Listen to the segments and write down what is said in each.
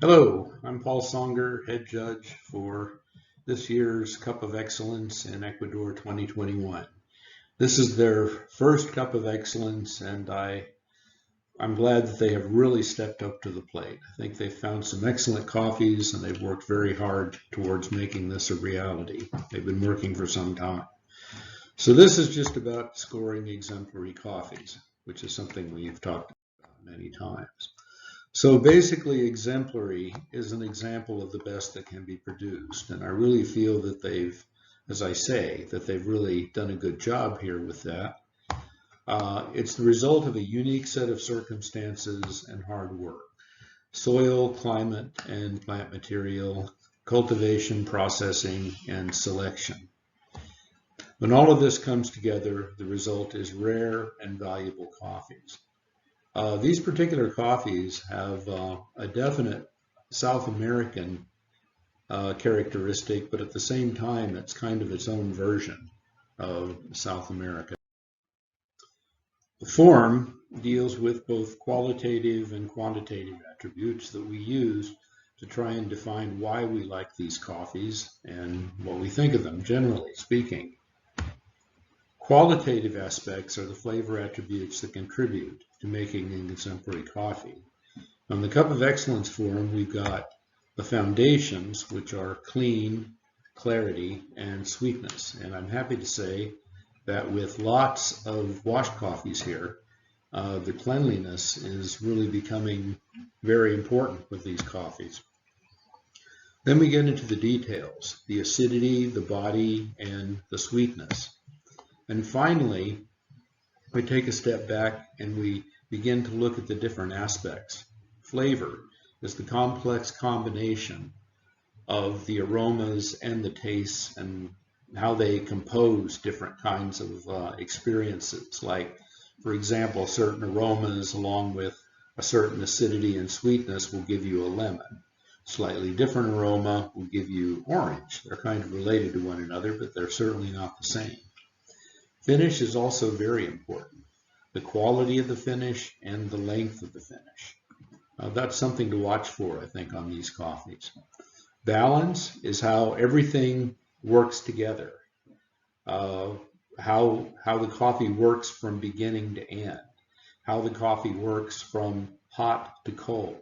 Hello, I'm Paul Songer, head judge for this year's Cup of Excellence in Ecuador 2021. This is their first Cup of Excellence, and I'm glad that they have really stepped up to the plate. I think they've found some excellent coffees, and they've worked very hard towards making this a reality. They've been working for some time. So this is just about scoring exemplary coffees, which is something we've talked about many times. So basically, exemplary is an example of the best that can be produced. And I really feel that they've, as I say, that they've really done a good job here with that. It's the result of a unique set of circumstances and hard work. Soil, climate, and plant material, cultivation, processing, and selection. When all of this comes together, the result is rare and valuable coffees. These particular coffees have a definite South American characteristic, but at the same time, it's kind of its own version of South America. The form deals with both qualitative and quantitative attributes that we use to try and define why we like these coffees and what we think of them, generally speaking. Qualitative aspects are the flavor attributes that contribute to making an exemplary coffee. On the Cup of Excellence forum, we've got the foundations, which are clean, clarity, and sweetness. And I'm happy to say that with lots of washed coffees here, the cleanliness is really becoming very important with these coffees. Then we get into the details, the acidity, the body, and the sweetness. And finally, we take a step back and we begin to look at the different aspects. Flavor is the complex combination of the aromas and the tastes and how they compose different kinds of experiences. Like, for example, certain aromas along with a certain acidity and sweetness will give you a lemon. Slightly different aroma will give you orange. They're kind of related to one another, but they're certainly not the same. Finish is also very important. The quality of the finish and the length of the finish. That's something to watch for, I think, on these coffees. Balance is how everything works together. How the coffee works from beginning to end. How the coffee works from hot to cold.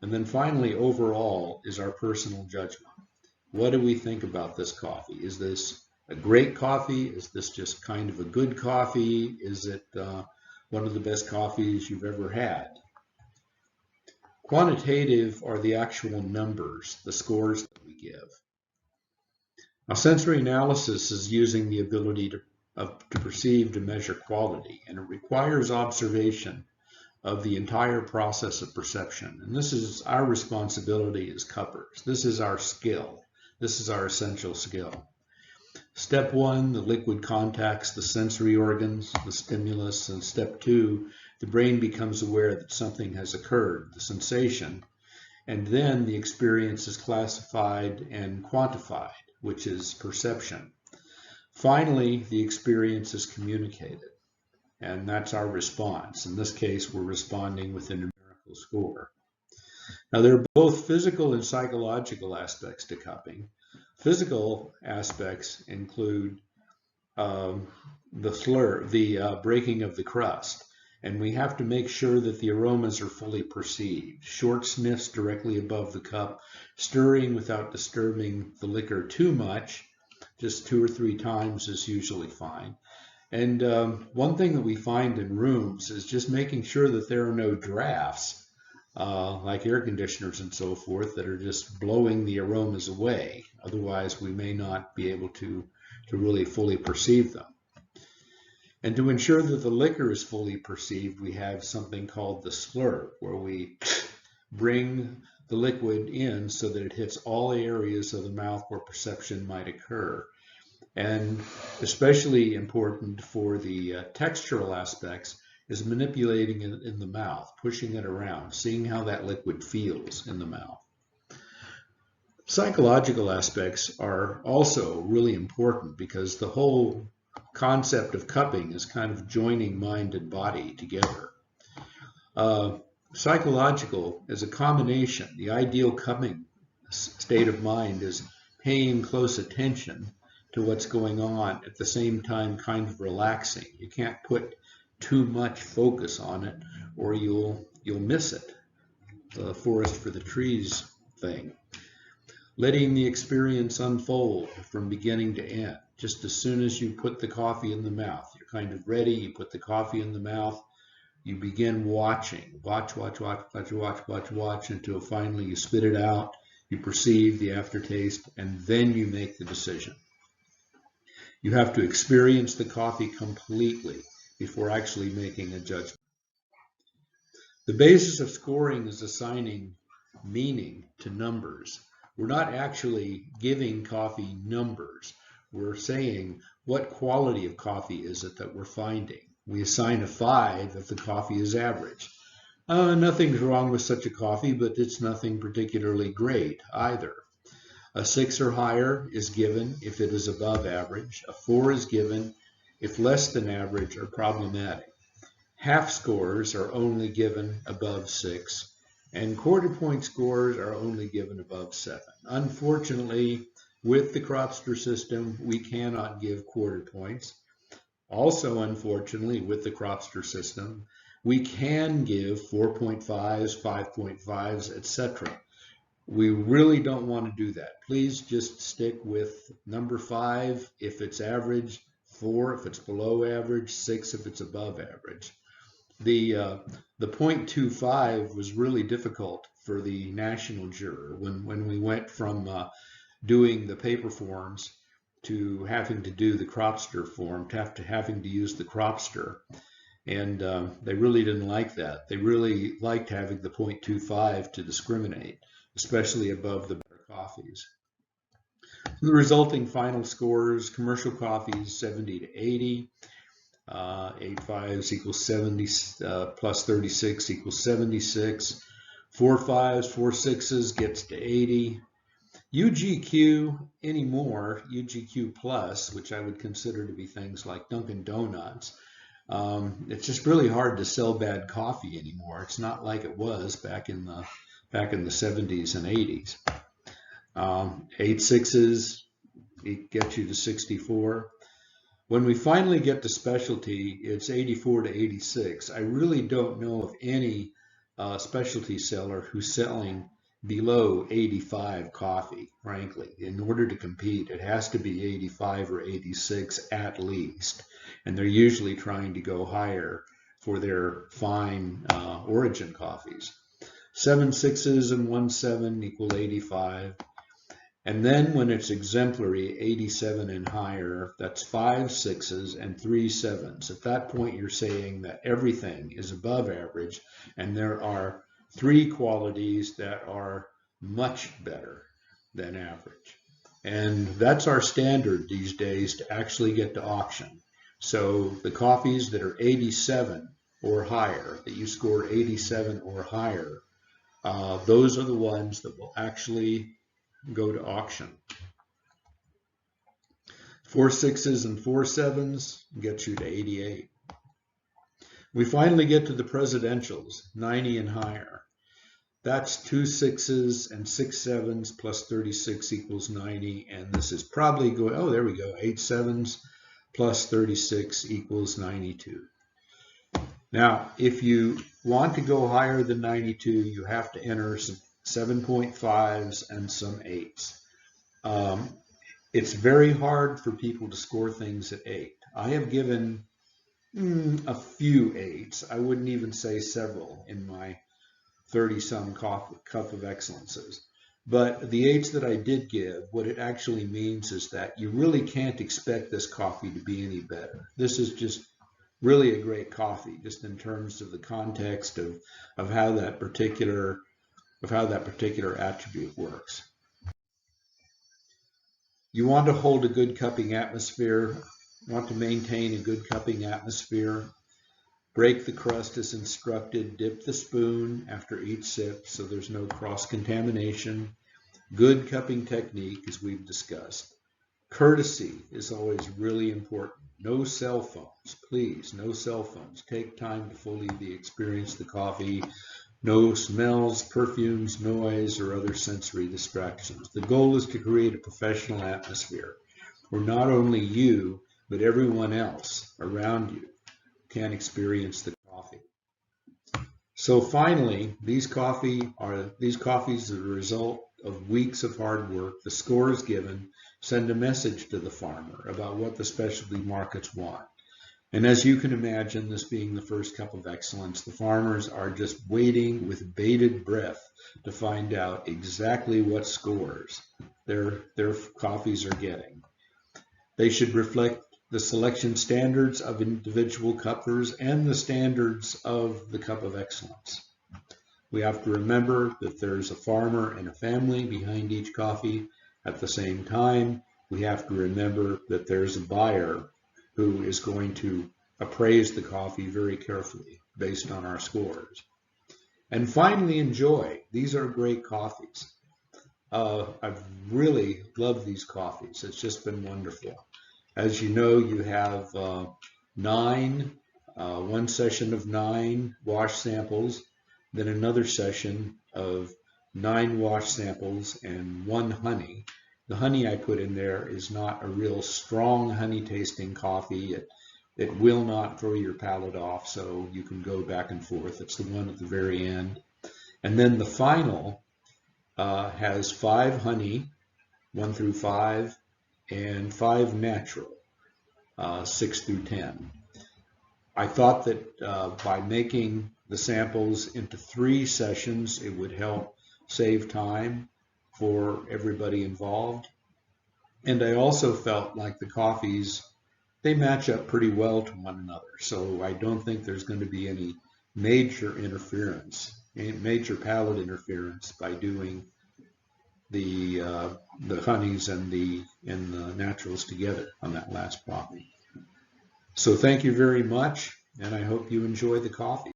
And then finally, overall, is our personal judgment. What do we think about this coffee? Is this a great coffee? Is this just kind of a good coffee? Is it one of the best coffees you've ever had? Quantitative are the actual numbers, the scores that we give. Now, sensory analysis is using the ability to perceive, to measure quality, and it requires observation of the entire process of perception. And this is our responsibility as cuppers. This is our skill. This is our essential skill. Step 1, the liquid contacts the sensory organs, the stimulus, and step 2, the brain becomes aware that something has occurred, the sensation, and then the experience is classified and quantified, which is perception. Finally, the experience is communicated, and that's our response. In this case, we're responding with a numerical score. Now, there are both physical and psychological aspects to cupping. Physical aspects include the breaking of the crust, and we have to make sure that the aromas are fully perceived. Short sniffs directly above the cup, stirring without disturbing the liquor too much, just 2 or 3 times is usually fine. And one thing that we find in rooms is just making sure that there are no drafts, like air conditioners and so forth, that are just blowing the aromas away. Otherwise, we may not be able to really fully perceive them. And to ensure that the liquor is fully perceived, we have something called the slurp, where we bring the liquid in so that it hits all the areas of the mouth where perception might occur. And especially important for the textural aspects is manipulating it in the mouth, pushing it around, seeing how that liquid feels in the mouth. Psychological aspects are also really important because the whole concept of cupping is kind of joining mind and body together. Psychological is a combination. The ideal cupping state of mind is paying close attention to what's going on, at the same time kind of relaxing. You can't put too much focus on it or you'll miss it. The forest for the trees thing. Letting the experience unfold from beginning to end. Just as soon as you put the coffee in the mouth, you're kind of ready, you put the coffee in the mouth, you begin watching. Watch until finally you spit it out, you perceive the aftertaste, and then you make the decision. You have to experience the coffee completely before actually making a judgment. The basis of scoring is assigning meaning to numbers. We're not actually giving coffee numbers. We're saying what quality of coffee is it that we're finding. We assign a 5 if the coffee is average. Nothing's wrong with such a coffee, but it's nothing particularly great either. A 6 or higher is given if it is above average. A 4 is given if less than average or problematic. Half scores are only given above 6, and quarter point scores are only given above 7. Unfortunately, with the Cropster system, we cannot give quarter points. Also, unfortunately, with the Cropster system, we can give 4.5s, 5.5s, etc. We really don't want to do that. Please just stick with number 5 if it's average, 4 if it's below average, 6 if it's above average. The 0.25 was really difficult for the national juror when we went from doing the paper forms to having to do the Cropster form, to having to use the Cropster. And they really didn't like that. They really liked having the 0.25 to discriminate, especially above the better coffees. The resulting final scores: commercial coffees 70 to 80, 8.5s equals 70, plus 36 equals 76, 4.5s, 4.6s gets to 80. UGQ anymore, UGQ plus, which I would consider to be things like Dunkin' Donuts, it's just really hard to sell bad coffee anymore. It's not like it was back in the 70s and 80s. 8.6s get you to 64. When we finally get to specialty, it's 84 to 86. I really don't know of any specialty seller who's selling below 85 coffee, frankly. In order to compete, it has to be 85 or 86 at least. And they're usually trying to go higher for their fine origin coffees. 7.6s and 1.7 equal 85. And then when it's exemplary, 87 and higher, that's 5.6s and 3.7s. At that point, you're saying that everything is above average, and there are 3 qualities that are much better than average. And that's our standard these days to actually get to auction. So the coffees that are 87 or higher, that you score 87 or higher, those are the ones that will actually go to auction. 4.6s and 4.7s get you to 88. We finally get to the presidentials, 90 and higher. That's 2.6s and 6.7s plus 36 equals 90, and this is probably going, oh, there we go, 8.7s plus 36 equals 92. Now, if you want to go higher than 92, you have to enter some 7.5s and some 8s. It's very hard for people to score things at 8. I have given a few 8s. I wouldn't even say several in my 30-some Cup of Excellences. But the 8s that I did give, what it actually means is that you really can't expect this coffee to be any better. This is just really a great coffee, just in terms of the context of how that particular attribute works. You want to hold a good cupping atmosphere, want to maintain a good cupping atmosphere. Break the crust as instructed, dip the spoon after each sip so there's no cross-contamination. Good cupping technique, as we've discussed. Courtesy is always really important. No cell phones, please, no cell phones. Take time to fully experience the coffee. No smells, perfumes, noise, or other sensory distractions. The goal is to create a professional atmosphere where not only you, but everyone else around you can experience the coffee. So finally, these coffees are the result of weeks of hard work. The scores given send a message to the farmer about what the specialty markets want. And as you can imagine, this being the first Cup of Excellence, the farmers are just waiting with bated breath to find out exactly what scores their coffees are getting. They should reflect the selection standards of individual cuppers and the standards of the Cup of Excellence. We have to remember that there's a farmer and a family behind each coffee. At the same time, we have to remember that there's a buyer who is going to appraise the coffee very carefully based on our scores. And finally, enjoy. These are great coffees. I've really loved these coffees. It's just been wonderful. As you know, you have one session of 9 wash samples, then another session of 9 wash samples and 1 honey. The honey I put in there is not a real strong honey tasting coffee. It will not throw your palate off, so you can go back and forth. It's the one at the very end. And then the final has 5 honey, 1 through 5, and 5 natural, 6 through 10. I thought that by making the samples into 3 sessions, it would help save time for everybody involved. And I also felt like the coffees, they match up pretty well to one another. So I don't think there's going to be any major interference, major palate interference by doing the honeys and the naturals together on that last coffee. So thank you very much, and I hope you enjoy the coffee.